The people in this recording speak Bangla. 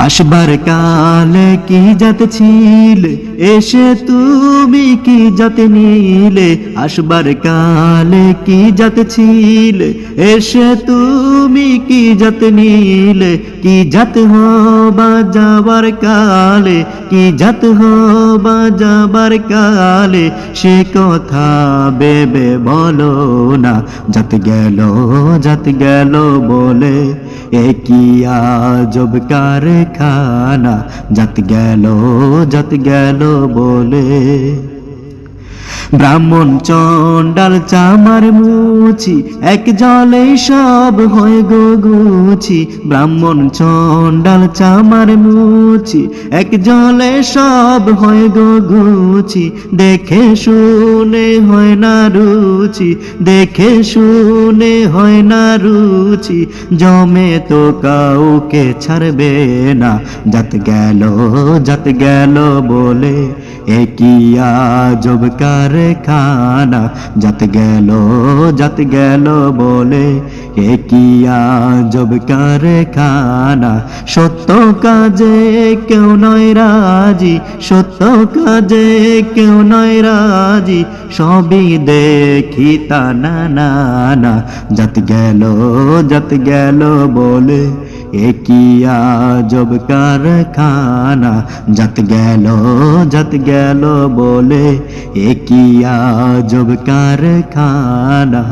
আসবার কালে কি জাত ছিলে, এসে তুমি কি জাত নিলে। আসবার কালে কি জাত ছিলে, এসে তুমি কি জাত নিলে। কি জাত হবা যাবার কালে, কি জাত হবা যাবার কালে, সে কথা বেবে বলো না। জাত গেল বলে, এ কি আজব কারখানা। জাত গেল বলে। ব্রাহ্মণ চণ্ডাল চামার মুচি, এক জলেই সব হয় গো গুছি। ব্রাহ্মণ চণ্ডাল চামার মুচি, এক জলে সব হয় গো গুছি। দেখে শুনে হয় না রুচি, দেখে শুনে হয় না রুচি। জমে তো কাউকে ছাড়বে না। জাত গেল বলে, এ কি আজব কারখানা। জাত গেল বলে, এ কি আজব কারখানা। সত্য কাজে কেউ নয় রাজি, সত্য কাজে কেউ নয় রাজি। সবই দেখি তা না না না। জাত গেল বলে, এ কি আজব কারখানা। জাত গেল বলে, এ কি আজব কারখানা।